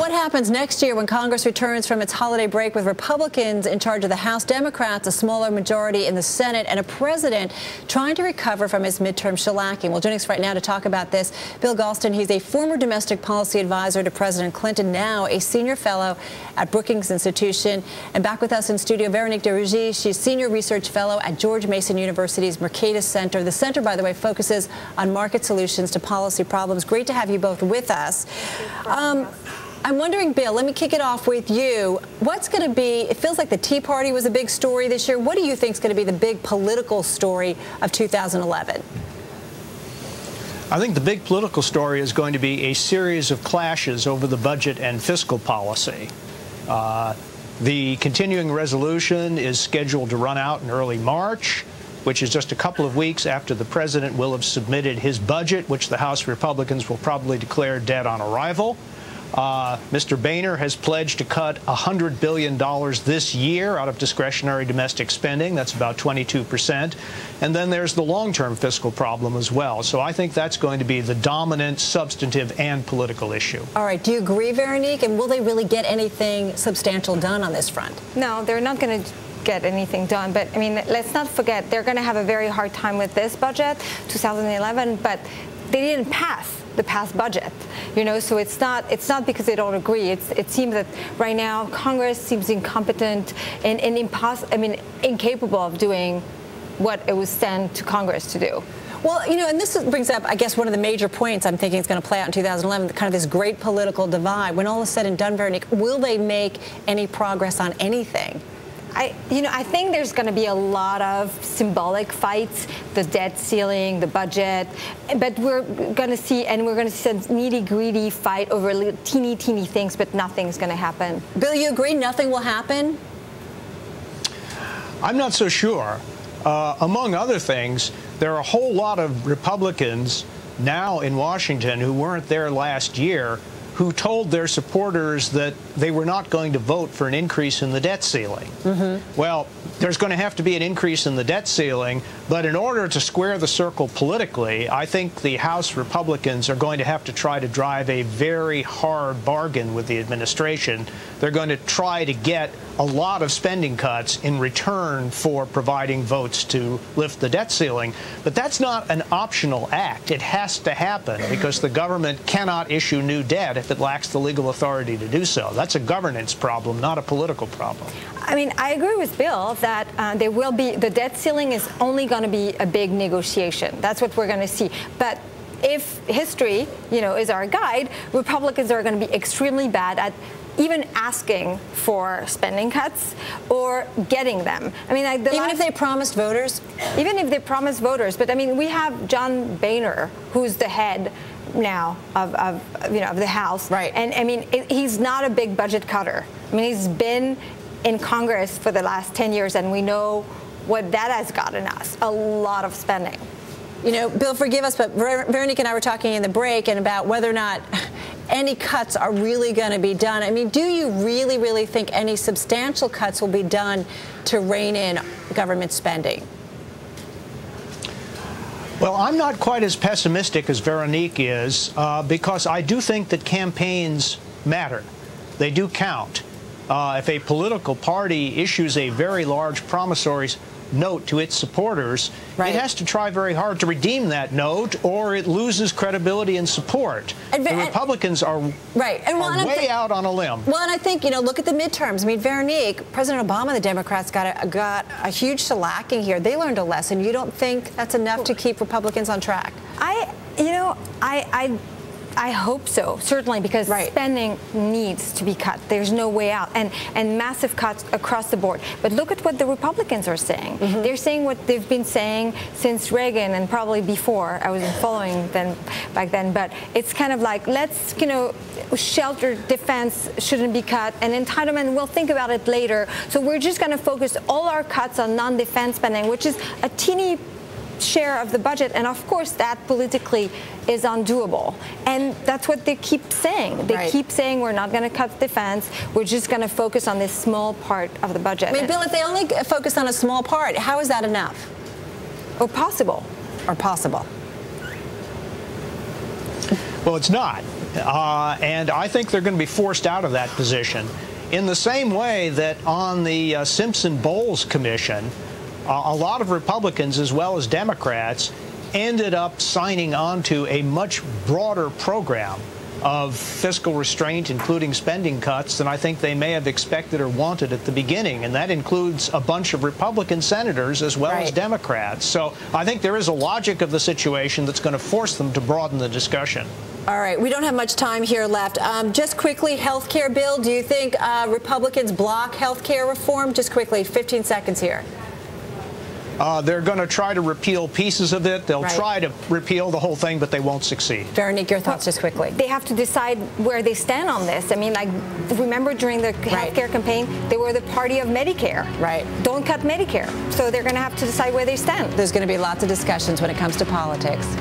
what happens next year when Congress returns from its holiday break with Republicans in charge of the House, Democrats a smaller majority in the Senate, and a president trying to recover from his midterm shellacking? Well, joining us right now to talk about this, Bill Galston. He's a former domestic policy advisor to President Clinton, now a senior fellow at Brookings Institution. And back with us in studio, Veronique de Rugy. She's senior research fellow at George Mason University's Mercatus Center. The center, by the way, focuses on market solutions to policy problems. Great to have you both with us. I'm wondering, Bill, let me kick it off with you. What's going to be, it feels like the Tea Party was a big story this year. What do you think is going to be the big political story of 2011? I think the big political story is going to be a series of clashes over the budget and fiscal policy. The continuing resolution is scheduled to run out in early March, which is just a couple of weeks after the president will have submitted his budget, which the House Republicans will probably declare dead on arrival. Mr. Boehner has pledged to cut $100 billion this year out of discretionary domestic spending. That's about 22%. And then there's the long-term fiscal problem as well. So I think that's going to be the dominant substantive and political issue. All right. Do you agree, Veronique? And will they really get anything substantial done on this front? No, they're not going to get anything done. But, I mean, let's not forget, they're going to have a very hard time with this budget, 2011, but they didn't pass the past budget, you know, so it's not because they don't agree. It seems that right now Congress seems incompetent and incapable of doing what it was sent to Congress to do. Well, you know, and this brings up, I guess, one of the major points I'm thinking is going to play out in 2011, kind of this great political divide. When all is said and done, Veronique, will they make any progress on anything? I think there's going to be a lot of symbolic fights, the debt ceiling, the budget, but we're going to see some nitty-gritty fight over teeny things, but nothing's going to happen. Bill, you agree nothing will happen? I'm not so sure. Among other things, there are a whole lot of Republicans now in Washington who weren't there last year who told their supporters that they were not going to vote for an increase in the debt ceiling. Well, there's going to have to be an increase in the debt ceiling, but in order to square the circle politically, I think the House Republicans are going to have to try to drive a very hard bargain with the administration. They're going to try to get a lot of spending cuts in return for providing votes to lift the debt ceiling. But that's not an optional act. It has to happen because the government cannot issue new debt if it lacks the legal authority to do so. That's a governance problem, not a political problem. I mean, I agree with Bill that the debt ceiling is only going to be a big negotiation. That's what we're going to see. But if history, is our guide, Republicans are going to be extremely bad at even asking for spending cuts or getting them. I mean, even if they promised voters? Even if they promised voters. But, I mean, we have John Boehner, who's the head now of the House. Right. And, I mean, he's not a big budget cutter. I mean, he's been in Congress for the last 10 years, and we know what that has gotten us, a lot of spending. You know, Bill, forgive us, but Veronique and I were talking in the break and about whether or not any cuts are really going to be done. I mean, do you really think any substantial cuts will be done to rein in government spending? Well, I'm not quite as pessimistic as Veronique is because I do think that campaigns matter. They do count. If a political party issues a very large promissory note to its supporters, It has to try very hard to redeem that note, or it loses credibility and support. The Republicans are way out on a limb. Well, and I think, look at the midterms. I mean, Veronique, President Obama, the Democrats got a huge shellacking here. They learned a lesson. You don't think that's enough to keep Republicans on track? I hope so, certainly, because spending needs to be cut. There's no way out, and massive cuts across the board. But look at what the Republicans are saying. They're saying what they've been saying since Reagan and probably before. I wasn't following them back then, but it's kind of like, let's, shelter defense shouldn't be cut, and entitlement, we'll think about it later. So we're just going to focus all our cuts on non-defense spending, which is a teeny share of the budget, and of course that politically is undoable, and that's what they keep saying. They keep saying we're not going to cut defense, we're just going to focus on this small part of the budget. I mean, Bill, if they only focus on a small part, how is that enough? Or possible. Or possible. Well, it's not. And I think they're going to be forced out of that position. In the same way that on the Simpson-Bowles Commission, a lot of Republicans as well as Democrats ended up signing on to a much broader program of fiscal restraint, including spending cuts, than I think they may have expected or wanted at the beginning. And that includes a bunch of Republican senators as well as Democrats. So I think there is a logic of the situation that's going to force them to broaden the discussion. All right, we don't have much time here left. Just quickly, health care bill. Do you think Republicans block health care reform? Just quickly, 15 seconds here. They're going to try to repeal pieces of it. They'll try to repeal the whole thing, but they won't succeed. Veronique, your thoughts just quickly. They have to decide where they stand on this. I mean, like, remember during the healthcare campaign, they were the party of Medicare. Right. Don't cut Medicare. So they're going to have to decide where they stand. There's going to be lots of discussions when it comes to politics.